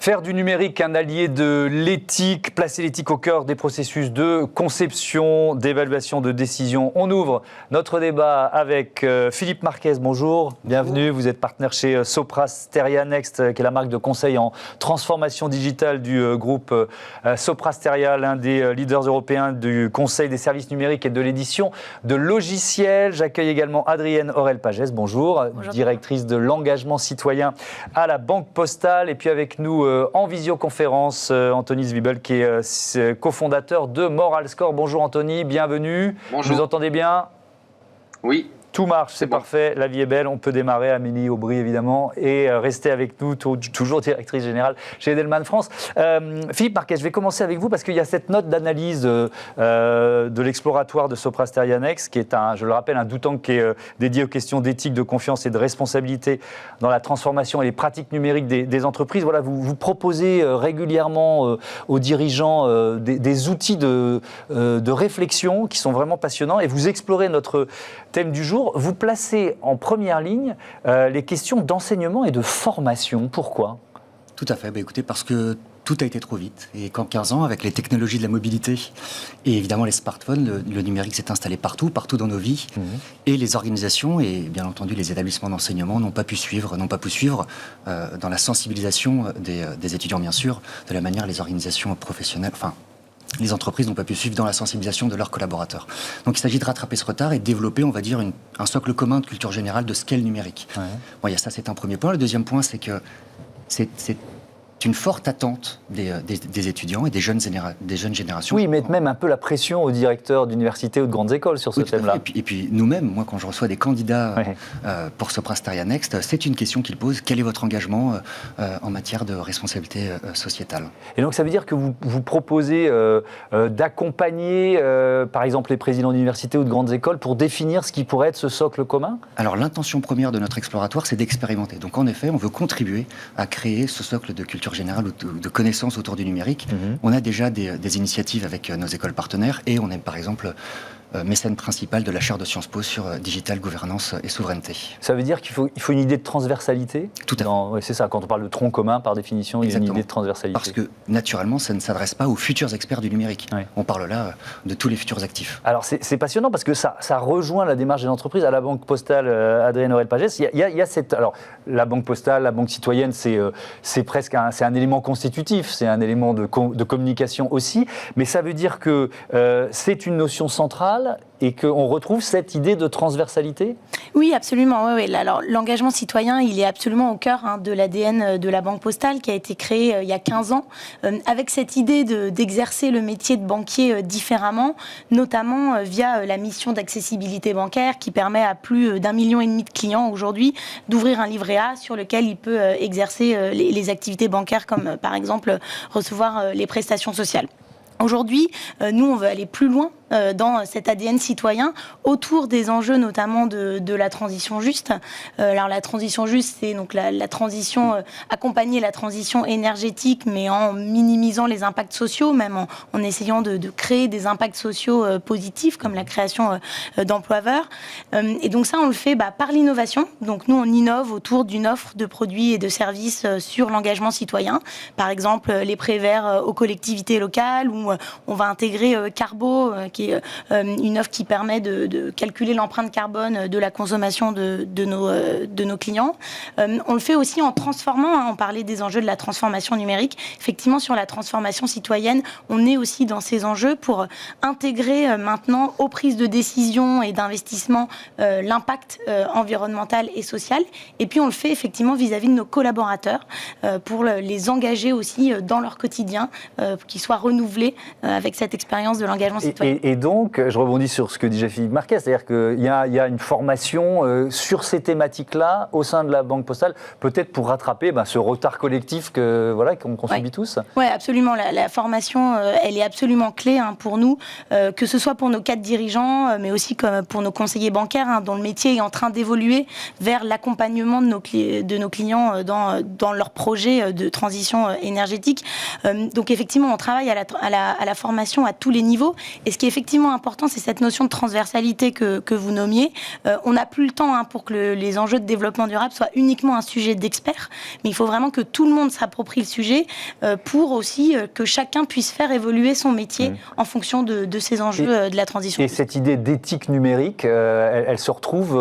Faire du numérique un allié de l'éthique, placer l'éthique au cœur des processus de conception, d'évaluation, de décision. On ouvre notre débat avec Philippe Marquez. Bonjour, bienvenue. Vous êtes partenaire chez Sopra Steria Next, qui est la marque de conseil en transformation digitale du groupe Sopra Steria, l'un des leaders européens du conseil des services numériques et de l'édition de logiciels. J'accueille également Adrienne Aurel-Pagès. Bonjour, directrice de l'engagement citoyen à la Banque Postale. Et puis avec nous en visioconférence, Anthony Zwiebel, qui est cofondateur de Moral Score. Bonjour Anthony, bienvenue. Bonjour. Vous entendez bien ? Oui. Tout marche, c'est bon. Parfait, la vie est belle, on peut démarrer. Amélie Aubry évidemment, et rester avec nous, toujours directrice générale chez Edelman France. Philippe Marquez, je vais commencer avec vous parce qu'il y a cette note d'analyse de l'exploratoire de Sopra Steria Next, qui est, je le rappelle, un do-tank qui est dédié aux questions d'éthique, de confiance et de responsabilité dans la transformation et les pratiques numériques des entreprises. Voilà, vous proposez régulièrement aux dirigeants des outils de réflexion qui sont vraiment passionnants, et vous explorez notre thème du jour. Vous placez en première ligne les questions d'enseignement et de formation. Pourquoi ? Tout à fait. Écoutez, parce que tout a été trop vite. Et qu'en 15 ans, avec les technologies de la mobilité et évidemment les smartphones, le numérique s'est installé partout dans nos vies. Et les organisations et bien entendu les établissements d'enseignement n'ont pas pu suivre dans la sensibilisation des étudiants, bien sûr, de la manière les organisations professionnelles, les entreprises n'ont pas pu suivre dans la sensibilisation de leurs collaborateurs. Donc il s'agit de rattraper ce retard et de développer, on va dire, un socle commun de culture générale de ce qu'est le numérique. Ouais. Bon, ça, c'est un premier point. Le deuxième point, c'est que c'est une forte attente des étudiants et des jeunes générations. Oui, ils mettent même un peu la pression aux directeurs d'universités ou de grandes écoles sur ce thème-là. Et puis nous-mêmes, moi, quand je reçois des candidats pour Sopra Steria Next, c'est une question qu'ils posent. Quel est votre engagement en matière de responsabilité sociétale ? Et donc ça veut dire que vous proposez d'accompagner, par exemple, les présidents d'universités ou de grandes écoles pour définir ce qui pourrait être ce socle commun ? Alors l'intention première de notre exploratoire, c'est d'expérimenter. Donc en effet, on veut contribuer à créer ce socle de culture générale ou de connaissances autour du numérique. On a déjà des initiatives avec nos écoles partenaires et on est par exemple mécène principal de la chaire de Sciences Po sur digital, gouvernance et souveraineté. Ça veut dire qu'il faut une idée de transversalité ? Tout à fait. Oui, c'est ça, quand on parle de tronc commun, par définition, il y a une idée de transversalité. Parce que naturellement, ça ne s'adresse pas aux futurs experts du numérique. Oui. On parle là de tous les futurs actifs. Alors c'est passionnant parce que ça rejoint la démarche des entreprises. À la Banque Postale, Adrienne Aurel-Pagès, il y a cette... Alors la Banque Postale, la Banque Citoyenne, c'est presque un élément constitutif, c'est un élément de communication aussi, mais ça veut dire que c'est une notion centrale et qu'on retrouve cette idée de transversalité ? Oui, absolument. Oui. Alors, l'engagement citoyen, il est absolument au cœur de l'ADN de la Banque Postale, qui a été créée il y a 15 ans, avec cette idée d'exercer le métier de banquier différemment, notamment via la mission d'accessibilité bancaire qui permet à plus d'1,5 million de clients aujourd'hui d'ouvrir un livret A sur lequel il peut exercer les activités bancaires, comme par exemple recevoir les prestations sociales. Aujourd'hui, nous, on veut aller plus loin dans cet ADN citoyen autour des enjeux notamment de la transition juste. Alors la transition juste, c'est donc la transition, accompagner la transition énergétique, mais en minimisant les impacts sociaux, même en essayant de créer des impacts sociaux positifs, comme la création d'emplois verts. Et donc ça, on le fait par l'innovation. Donc nous, on innove autour d'une offre de produits et de services sur l'engagement citoyen. Par exemple, les prêts verts aux collectivités locales, où on va intégrer Carbo, qui est une offre qui permet de calculer l'empreinte carbone de la consommation de nos clients. On le fait aussi en transformant, on parlait des enjeux de la transformation numérique. Effectivement, sur la transformation citoyenne, on est aussi dans ces enjeux pour intégrer maintenant aux prises de décision et d'investissement l'impact environnemental et social. Et puis, on le fait effectivement vis-à-vis de nos collaborateurs pour les engager aussi dans leur quotidien, qu'ils soient renouvelés avec cette expérience de l'engagement citoyen. Et donc, je rebondis sur ce que disait Philippe Marquez, c'est-à-dire qu'il y a une formation sur ces thématiques-là au sein de la Banque Postale, peut-être pour rattraper ce retard collectif qu'on subit tous. Oui, absolument. La formation, elle est absolument clé pour nous, que ce soit pour nos cadres dirigeants, mais aussi comme pour nos conseillers bancaires, dont le métier est en train d'évoluer vers l'accompagnement de nos clients dans leurs projets de transition énergétique. Donc effectivement, on travaille à la formation à tous les niveaux. Et ce qui est effectivement important, c'est cette notion de transversalité que vous nommiez. On n'a plus le temps pour que les enjeux de développement durable soient uniquement un sujet d'experts, mais il faut vraiment que tout le monde s'approprie le sujet pour aussi que chacun puisse faire évoluer son métier en fonction de ces enjeux de la transition. Et cette idée d'éthique numérique, elle se retrouve,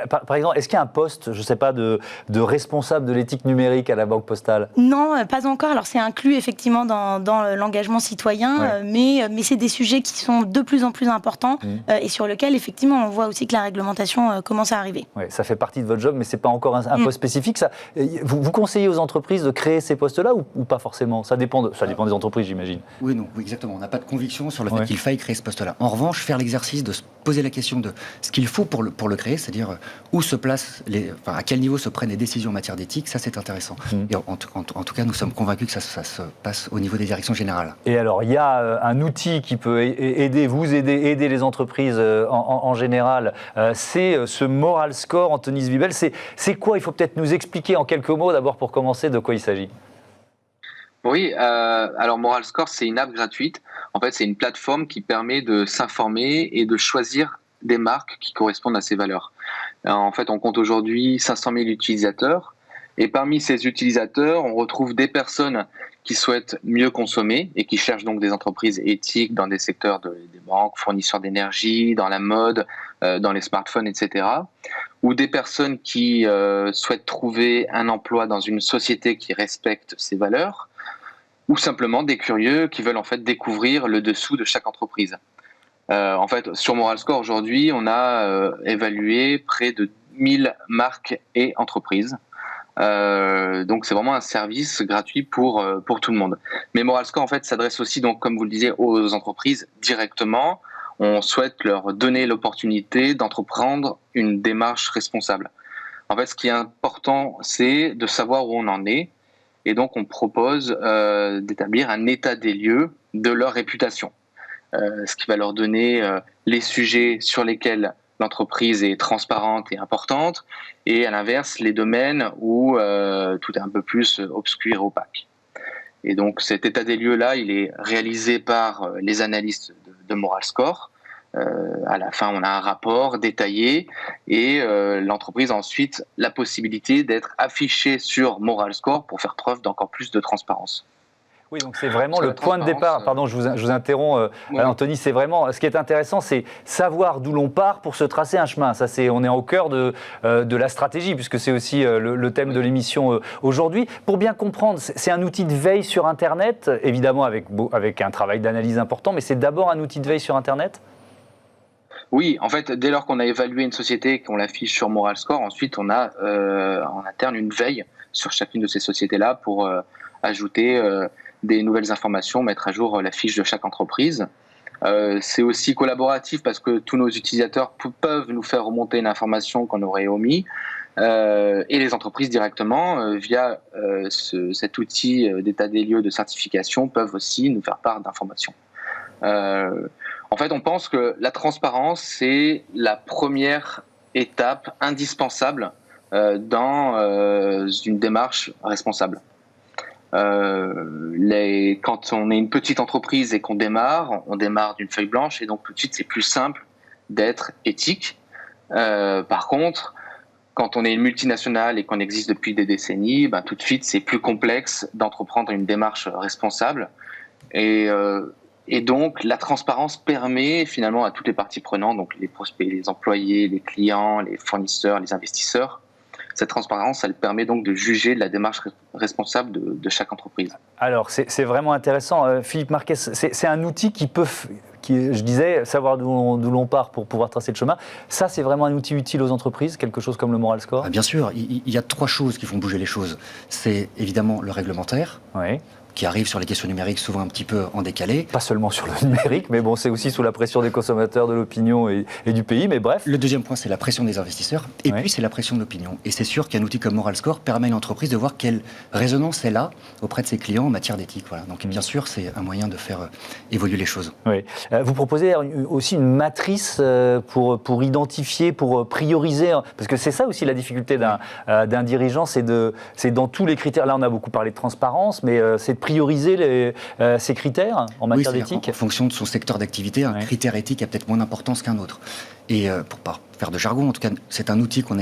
par exemple, est-ce qu'il y a un poste, je ne sais pas, de responsable de l'éthique numérique à la Banque Postale ? Non, pas encore. Alors c'est inclus effectivement dans l'engagement citoyen, mais c'est des sujets qui sont de plus en plus importants et sur lesquels effectivement on voit aussi que la réglementation commence à arriver. Oui, ça fait partie de votre job, mais ce n'est pas encore un poste spécifique. Ça, vous conseillez aux entreprises de créer ces postes-là ou pas forcément ? Ça dépend des entreprises, j'imagine. Oui, exactement. On n'a pas de conviction sur le fait qu'il faille créer ce poste-là. En revanche, faire l'exercice de se poser la question de ce qu'il faut pour le créer, c'est-à-dire où se placent à quel niveau se prennent les décisions en matière d'éthique, ça c'est intéressant. Et en tout cas, nous sommes convaincus que ça se passe au niveau des directions générales. Et alors, il y a un outil qui peut aider les entreprises en général, c'est ce Moral Score, Anthony Zwiebel. C'est quoi ? Il faut peut-être nous expliquer en quelques mots, d'abord pour commencer, de quoi il s'agit. Oui, alors Moral Score, c'est une app gratuite. En fait, c'est une plateforme qui permet de s'informer et de choisir des marques qui correspondent à ses valeurs. En fait, on compte aujourd'hui 500 000 utilisateurs. Et parmi ces utilisateurs, on retrouve des personnes qui souhaitent mieux consommer et qui cherchent donc des entreprises éthiques dans des secteurs des banques, fournisseurs d'énergie, dans la mode, dans les smartphones, etc. Ou des personnes qui souhaitent trouver un emploi dans une société qui respecte ses valeurs, ou simplement des curieux qui veulent en fait découvrir le dessous de chaque entreprise. En fait, sur Moral Score, aujourd'hui, on a évalué près de 1000 marques et entreprises. Donc, c'est vraiment un service gratuit pour tout le monde. Mais Moral Score, en fait, s'adresse aussi, donc, comme vous le disiez, aux entreprises directement. On souhaite leur donner l'opportunité d'entreprendre une démarche responsable. En fait, ce qui est important, c'est de savoir où on en est. Et donc, on propose d'établir un état des lieux de leur réputation. Ce qui va leur donner les sujets sur lesquels l'entreprise est transparente et importante, et à l'inverse, les domaines où tout est un peu plus obscur et opaque. Et donc, cet état des lieux-là, il est réalisé par les analystes de Moral Score. À la fin, on a un rapport détaillé et l'entreprise a ensuite la possibilité d'être affichée sur Moral Score pour faire preuve d'encore plus de transparence. Oui, donc c'est vraiment le point de départ. Pardon, je vous interromps, Anthony. C'est vraiment ce qui est intéressant, c'est savoir d'où l'on part pour se tracer un chemin. Ça, on est au cœur de la stratégie, puisque c'est aussi le thème de l'émission aujourd'hui. Pour bien comprendre, c'est un outil de veille sur Internet, évidemment avec un travail d'analyse important, mais c'est d'abord un outil de veille sur Internet. Oui, en fait, dès lors qu'on a évalué une société, qu'on l'affiche sur Moral Score, ensuite on a en interne une veille sur chacune de ces sociétés-là pour ajouter des nouvelles informations, mettre à jour la fiche de chaque entreprise. C'est aussi collaboratif parce que tous nos utilisateurs peuvent nous faire remonter une information qu'on aurait omis et les entreprises directement, via cet outil d'état des lieux de certification, peuvent aussi nous faire part d'informations. En fait, on pense que la transparence, c'est la première étape indispensable dans une démarche responsable. Quand on est une petite entreprise et qu'on démarre, on démarre d'une feuille blanche et donc tout de suite c'est plus simple d'être éthique. Par contre, quand on est une multinationale et qu'on existe depuis des décennies, tout de suite c'est plus complexe d'entreprendre une démarche responsable. Et donc la transparence permet finalement à toutes les parties prenantes, donc les prospects, les employés, les clients, les fournisseurs, les investisseurs. Cette transparence, elle permet donc de juger de la démarche responsable de chaque entreprise. Alors, c'est vraiment intéressant. Philippe Marquez, c'est un outil qui, je disais, savoir d'où l'on part pour pouvoir tracer le chemin. Ça, c'est vraiment un outil utile aux entreprises, quelque chose comme le Moral Score ? Bien sûr, il y a 3 choses qui font bouger les choses. C'est évidemment le réglementaire. Oui. Qui arrive sur les questions numériques souvent un petit peu en décalé. Pas seulement sur le numérique, mais bon, c'est aussi sous la pression des consommateurs, de l'opinion et du pays, mais bref. Le deuxième point, c'est la pression des investisseurs, et puis c'est la pression de l'opinion. Et c'est sûr qu'un outil comme Moral Score permet à une entreprise de voir quelle résonance elle a auprès de ses clients en matière d'éthique. Voilà. Donc bien sûr, c'est un moyen de faire évoluer les choses. Oui. Vous proposez aussi une matrice pour identifier, pour prioriser, parce que c'est ça aussi la difficulté d'un dirigeant, c'est dans tous les critères. Là, on a beaucoup parlé de transparence, mais c'est prioriser ces critères en matière d'éthique? En fonction de son secteur d'activité, un critère éthique a peut-être moins d'importance qu'un autre. Et pour pas faire de jargon, en tout cas, c'est un outil qu'on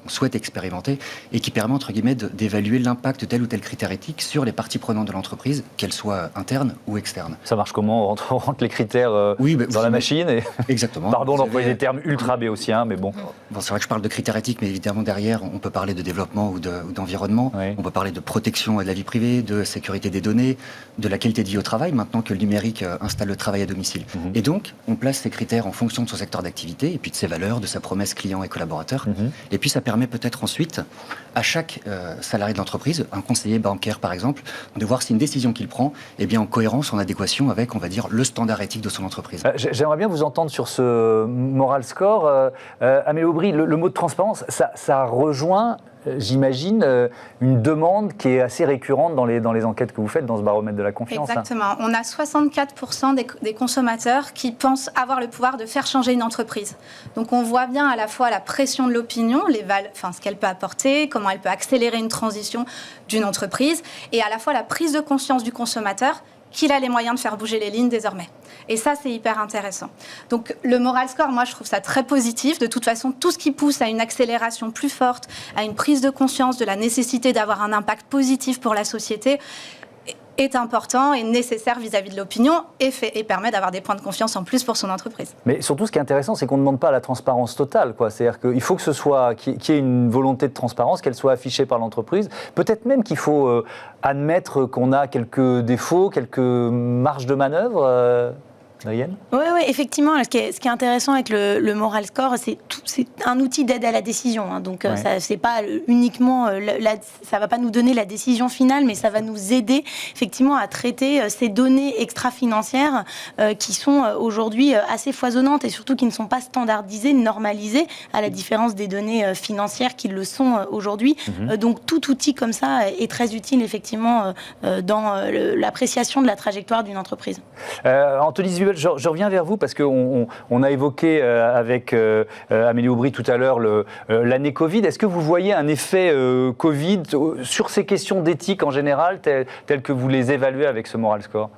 souhaite expérimenter et qui permet, entre guillemets, d'évaluer l'impact de tel ou tel critère éthique sur les parties prenantes de l'entreprise, qu'elles soient internes ou externes. Ça marche comment? On rentre les critères dans la machine et... Exactement. Pardon d'employer des termes ultra béotiens, mais bon. C'est vrai que je parle de critères éthiques, mais évidemment, derrière, on peut parler de développement ou d'environnement. On peut parler de protection de la vie privée, de sécurité des données, de la qualité de vie au travail, maintenant que le numérique installe le travail à domicile. Et donc, on place ces critères en fonction de son secteur d'activité et puis de ses valeurs, de sa promesse client et collaborateur. Et puis, ça permet peut-être ensuite à chaque salarié de l'entreprise, un conseiller bancaire par exemple, de voir si une décision qu'il prend est bien en cohérence, en adéquation avec, on va dire, le standard éthique de son entreprise. J'aimerais bien vous entendre sur ce moral score. Amélie Aubry, le mot de transparence, ça rejoint, j'imagine, une demande qui est assez récurrente dans les enquêtes que vous faites dans ce baromètre de la confiance. Exactement. On a 64% des consommateurs qui pensent avoir le pouvoir de faire changer une entreprise. Donc on voit bien à la fois la pression de l'opinion, ce qu'elle peut apporter, comment elle peut accélérer une transition d'une entreprise, et à la fois la prise de conscience du consommateur qu'il a les moyens de faire bouger les lignes désormais. Et ça, c'est hyper intéressant. Donc, le moral score, moi, je trouve ça très positif. De toute façon, tout ce qui pousse à une accélération plus forte, à une prise de conscience de la nécessité d'avoir un impact positif pour la société, est important et nécessaire vis-à-vis de l'opinion et permet d'avoir des points de confiance en plus pour son entreprise. Mais surtout, ce qui est intéressant, c'est qu'on ne demande pas la transparence totale, quoi. C'est-à-dire qu'il faut que ce soit, qu'il y ait une volonté de transparence, qu'elle soit affichée par l'entreprise. Peut-être même qu'il faut admettre qu'on a quelques défauts, quelques marges de manœuvre. Diane ? Oui, effectivement. Ce qui est intéressant avec le moral score, c'est un outil d'aide à la décision. Hein. Donc, ça, c'est pas uniquement, ça va pas nous donner la décision finale, mais ça va nous aider effectivement à traiter ces données extra-financières qui sont aujourd'hui assez foisonnantes et surtout qui ne sont pas standardisées, normalisées, à la différence des données financières qui le sont aujourd'hui. Donc, tout outil comme ça est très utile effectivement dans l'appréciation de la trajectoire d'une entreprise. Anthony Zwiebel, je reviens vers vous parce qu'on a évoqué avec Amélie Aubry tout à l'heure l'année Covid. Est-ce que vous voyez un effet Covid sur ces questions d'éthique en général, telles que vous les évaluez avec ce moral score ?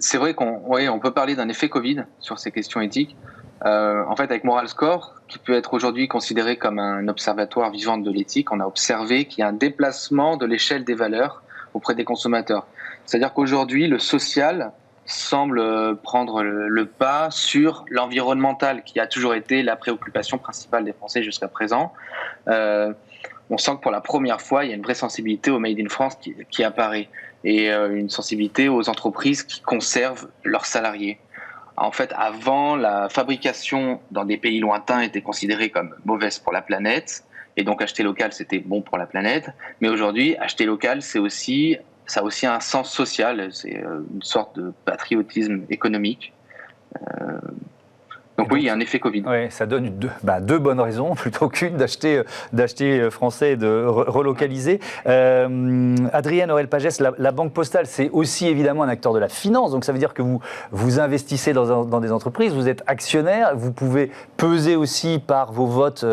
C'est vrai qu'on peut parler d'un effet Covid sur ces questions éthiques. En fait, avec Moral Score, qui peut être aujourd'hui considéré comme un observatoire vivant de l'éthique, on a observé qu'il y a un déplacement de l'échelle des valeurs auprès des consommateurs. C'est-à-dire qu'aujourd'hui, le social semble prendre le pas sur l'environnemental, qui a toujours été la préoccupation principale des Français jusqu'à présent. On sent que pour la première fois, il y a une vraie sensibilité au Made in France qui apparaît, et une sensibilité aux entreprises qui conservent leurs salariés. En fait, avant, la fabrication dans des pays lointains était considérée comme mauvaise pour la planète, et donc acheter local, c'était bon pour la planète. Mais aujourd'hui, acheter local, ça a aussi un sens social, c'est une sorte de patriotisme économique. Donc oui, il y a un effet Covid. Oui, ça donne deux bonnes raisons plutôt qu'une d'acheter français et de relocaliser. Adrienne Aurel-Pagès, la Banque Postale, c'est aussi évidemment un acteur de la finance. Donc ça veut dire que vous investissez dans des entreprises, vous êtes actionnaire, vous pouvez peser aussi par vos votes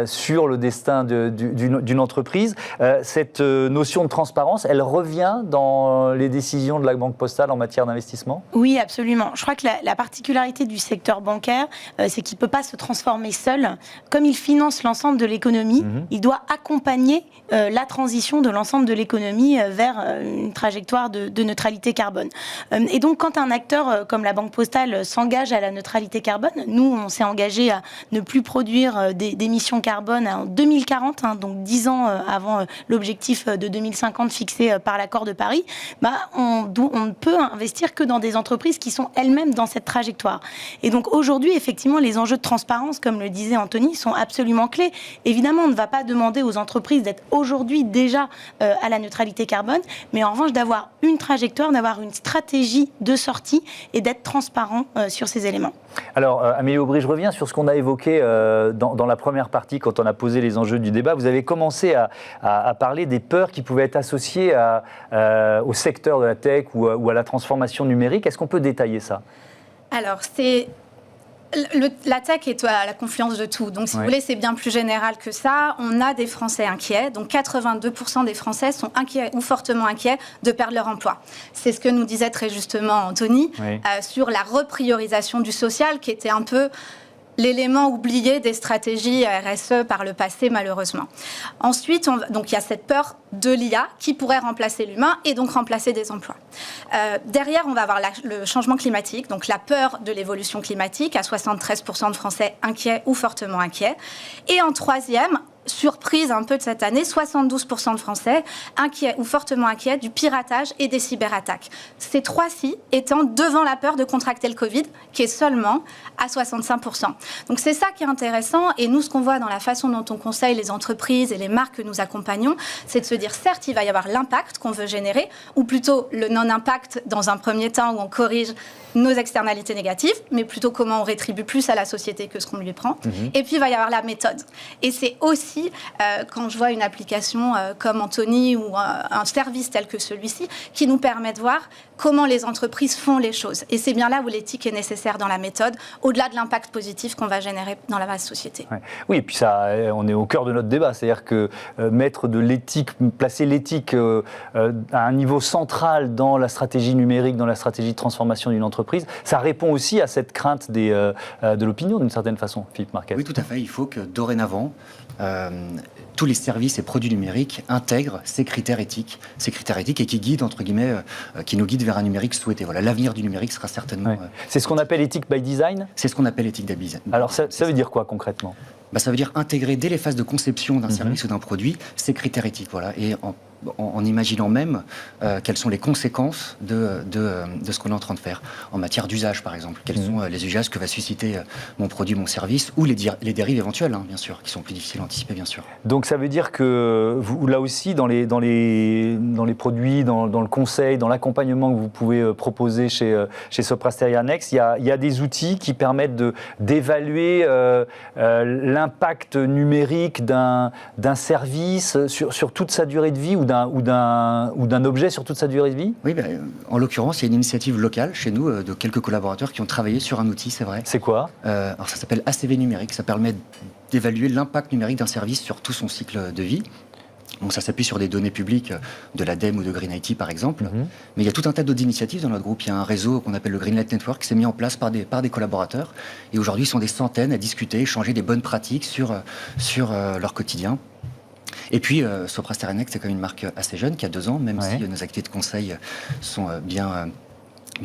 sur le destin d'une entreprise. Cette notion de transparence, elle revient dans les décisions de la Banque Postale en matière d'investissement ? Oui, absolument. Je crois que la particularité du secteur bancaire, c'est qu'il ne peut pas se transformer seul. Comme il finance l'ensemble de l'économie, il doit accompagner la transition de l'ensemble de l'économie vers une trajectoire de neutralité carbone. Et donc, quand un acteur comme la Banque Postale s'engage à la neutralité carbone, nous, on s'est engagé à ne plus produire d'émissions carbone en 2040, donc 10 ans avant l'objectif de 2050 fixé par l'accord de Paris, on ne peut investir que dans des entreprises qui sont elles-mêmes dans cette trajectoire. Et donc, aujourd'hui, effectivement, les enjeux de transparence, comme le disait Anthony, sont absolument clés. Évidemment, on ne va pas demander aux entreprises d'être aujourd'hui déjà à la neutralité carbone, mais en revanche, d'avoir une trajectoire, d'avoir une stratégie de sortie et d'être transparent sur ces éléments. Alors, Amélie Aubry, je reviens sur ce qu'on a évoqué dans la première partie, quand on a posé les enjeux du débat. Vous avez commencé à parler des peurs qui pouvaient être associées au secteur de la tech ou à la transformation numérique. Est-ce qu'on peut détailler ça ? Alors, c'est La tech est à la confluence de tout. Donc, si vous voulez, c'est bien plus général que ça. On a des Français inquiets. Donc, 82% des Français sont inquiets ou fortement inquiets de perdre leur emploi. C'est ce que nous disait très justement Anthony sur la repriorisation du social, qui était un peu l'élément oublié des stratégies RSE par le passé, malheureusement. Ensuite, donc il y a cette peur de l'IA qui pourrait remplacer l'humain et donc remplacer des emplois. Derrière, on va avoir le changement climatique, donc la peur de l'évolution climatique, à 73% de Français inquiets ou fortement inquiets. Et en troisième, surprise un peu de cette année, 72% de Français inquiets ou fortement inquiets du piratage et des cyberattaques. Ces trois-ci étant devant la peur de contracter le Covid, qui est seulement à 65%. Donc c'est ça qui est intéressant. Et nous, ce qu'on voit dans la façon dont on conseille les entreprises et les marques que nous accompagnons, c'est de se dire, certes, il va y avoir l'impact qu'on veut générer, ou plutôt le non-impact dans un premier temps où on corrige nos externalités négatives, mais plutôt comment on rétribue plus à la société que ce qu'on lui prend. Et puis, il va y avoir la méthode. Et c'est aussi, quand je vois une application comme Anthony ou un service tel que celui-ci, qui nous permet de voir comment les entreprises font les choses. Et c'est bien là où l'éthique est nécessaire dans la méthode, au-delà de l'impact positif qu'on va générer dans la société. Oui, et puis ça, on est au cœur de notre débat. C'est-à-dire que mettre de l'éthique, placer l'éthique à un niveau central dans la stratégie numérique, dans la stratégie de transformation d'une entreprise, ça répond aussi à cette crainte de l'opinion, d'une certaine façon, Philippe Marquez. Oui, tout à fait. Il faut que dorénavant, tous les services et produits numériques intègrent ces critères éthiques et qui guident, entre guillemets, qui nous guident vers un numérique souhaité. Voilà, l'avenir du numérique sera certainement... C'est ce qu'on appelle éthique by design ? C'est ce qu'on appelle éthique by design. Alors, ça veut dire quoi concrètement ? Ça veut dire intégrer dès les phases de conception d'un service ou d'un produit ces critères éthiques. Voilà, et en imaginant même quelles sont les conséquences de ce qu'on est en train de faire. En matière d'usage, par exemple. Quels sont les usages que va susciter mon produit, mon service, ou les dérives éventuelles, bien sûr, qui sont plus difficiles à anticiper, bien sûr. Donc ça veut dire que vous, là aussi, dans les produits, dans le conseil, dans l'accompagnement que vous pouvez proposer chez Sopra Steria Next, il y a des outils qui permettent d'évaluer l'impact numérique d'un service sur toute sa durée de vie ou d'un objet sur toute sa durée de vie ? Oui, en l'occurrence, il y a une initiative locale chez nous de quelques collaborateurs qui ont travaillé sur un outil, c'est vrai. C'est quoi ? Alors ça s'appelle ACV numérique, ça permet d'évaluer l'impact numérique d'un service sur tout son cycle de vie. Donc ça s'appuie sur des données publiques de l'ADEME ou de Green IT par exemple. Mais il y a tout un tas d'autres initiatives dans notre groupe. Il y a un réseau qu'on appelle le Greenlight Network qui s'est mis en place par des collaborateurs. Et aujourd'hui, ils sont des centaines à discuter, échanger des bonnes pratiques sur leur quotidien. Et puis, Sopra Steria Next, c'est quand même une marque assez jeune, qui a 2 ans, même si nos activités de conseil sont bien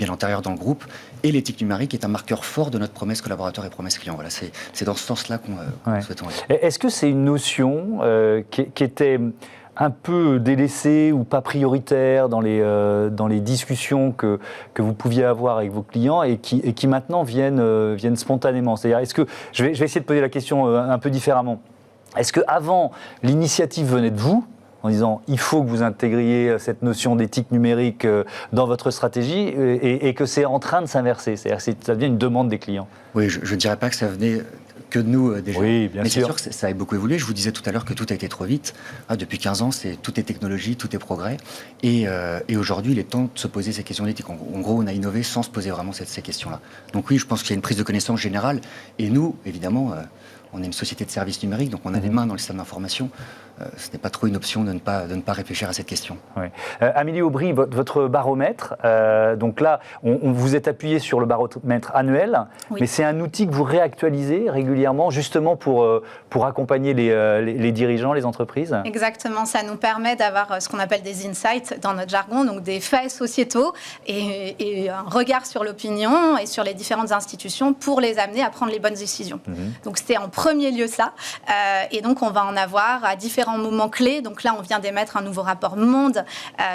antérieures dans le groupe. Et l'éthique numérique est un marqueur fort de notre promesse collaborateur et promesse client. Voilà, c'est dans ce sens-là qu'on souhaite en aller. Est-ce que c'est une notion qui était un peu délaissée ou pas prioritaire dans les discussions que vous pouviez avoir avec vos clients et qui maintenant viennent spontanément ? C'est-à-dire, est-ce que je vais essayer de poser la question un peu différemment. Est-ce qu'avant, l'initiative venait de vous, en disant il faut que vous intégriez cette notion d'éthique numérique dans votre stratégie et que c'est en train de s'inverser ? C'est-à-dire que ça devient une demande des clients ? Oui, je ne dirais pas que ça venait que de nous déjà. Oui, bien sûr. Mais c'est sûr que ça a beaucoup évolué. Je vous disais tout à l'heure que tout a été trop vite. Depuis 15 ans, tout est technologie, tout est progrès. Et aujourd'hui, il est temps de se poser ces questions d'éthique. En gros, on a innové sans se poser vraiment ces questions-là. Donc oui, je pense qu'il y a une prise de connaissance générale. Et nous, évidemment... on est une société de services numériques, donc on a les mains dans le système d'information. Ce n'est pas trop une option de ne pas réfléchir à cette question. Oui. Amélie Aubry, votre baromètre, donc là, on vous êtes appuyé sur le baromètre annuel, mais c'est un outil que vous réactualisez régulièrement, justement pour accompagner les dirigeants, les entreprises ? Exactement, ça nous permet d'avoir ce qu'on appelle des insights dans notre jargon, donc des faits sociétaux et un regard sur l'opinion et sur les différentes institutions pour les amener à prendre les bonnes décisions. Donc c'est en premier lieu ça, et donc on va en avoir à différents moments clés. Donc là, on vient d'émettre un nouveau rapport Monde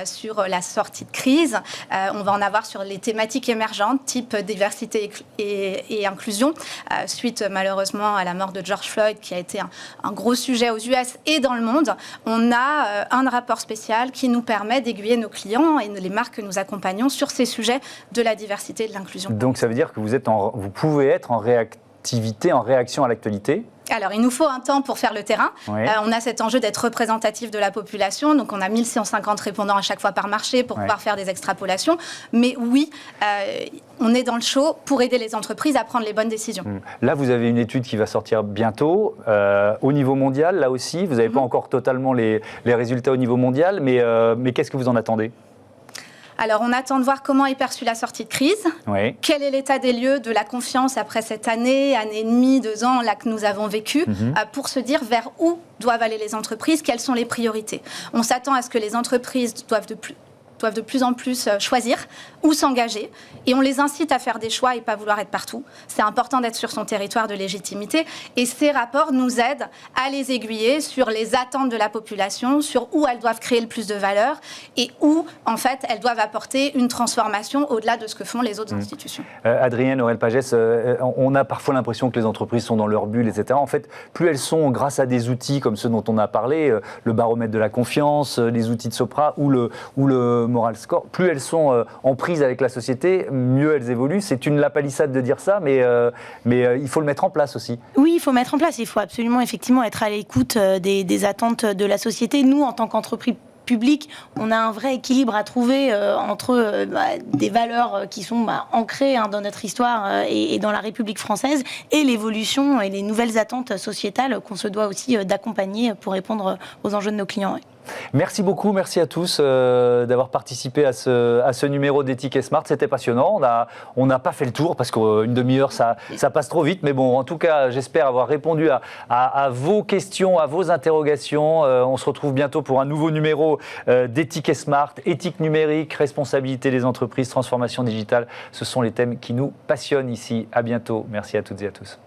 sur la sortie de crise. On va en avoir sur les thématiques émergentes, type diversité et inclusion, suite malheureusement à la mort de George Floyd, qui a été un gros sujet aux US et dans le monde. On a un rapport spécial qui nous permet d'aiguiller nos clients et les marques que nous accompagnons sur ces sujets de la diversité et de l'inclusion. Donc ça veut dire que vous pouvez être en réactivité activité en réaction à l'actualité? Alors, il nous faut un temps pour faire le terrain. Oui. On a cet enjeu d'être représentatif de la population. Donc, on a 1150 répondants à chaque fois par marché pour pouvoir faire des extrapolations. Mais oui, on est dans le show pour aider les entreprises à prendre les bonnes décisions. Là, vous avez une étude qui va sortir bientôt. Au niveau mondial, là aussi, vous n'avez pas encore totalement les résultats au niveau mondial, mais qu'est-ce que vous en attendez ? Alors, on attend de voir comment est perçue la sortie de crise. Oui. Quel est l'état des lieux de la confiance après cette année et demie, 2 ans là que nous avons vécu, pour se dire vers où doivent aller les entreprises, quelles sont les priorités. On s'attend à ce que les entreprises doivent de plus en plus choisir où s'engager et on les incite à faire des choix et pas vouloir être partout. C'est important d'être sur son territoire de légitimité et ces rapports nous aident à les aiguiller sur les attentes de la population, sur où elles doivent créer le plus de valeur et où, en fait, elles doivent apporter une transformation au-delà de ce que font les autres institutions. Adrienne Aurel-Pagès, on a parfois l'impression que les entreprises sont dans leur bulle, etc. En fait, plus elles sont, grâce à des outils comme ceux dont on a parlé, le baromètre de la confiance, les outils de Sopra ou le Moral Score, plus elles sont en prise avec la société, mieux elles évoluent. C'est une lapalissade de dire ça, mais il faut le mettre en place aussi. Oui, il faut mettre en place. Il faut absolument, effectivement, être à l'écoute des attentes de la société. Nous, en tant qu'entreprise publique, on a un vrai équilibre à trouver entre des valeurs qui sont ancrées dans notre histoire et dans la République française et l'évolution et les nouvelles attentes sociétales qu'on se doit aussi d'accompagner pour répondre aux enjeux de nos clients. Merci beaucoup, merci à tous d'avoir participé à ce numéro d'Ethic et Smart. C'était passionnant. On n'a pas fait le tour parce qu'une demi-heure, ça passe trop vite. Mais bon, en tout cas, j'espère avoir répondu à vos questions, à vos interrogations. On se retrouve bientôt pour un nouveau numéro d'Ethic et Smart. Éthique numérique, responsabilité des entreprises, transformation digitale. Ce sont les thèmes qui nous passionnent ici. À bientôt. Merci à toutes et à tous.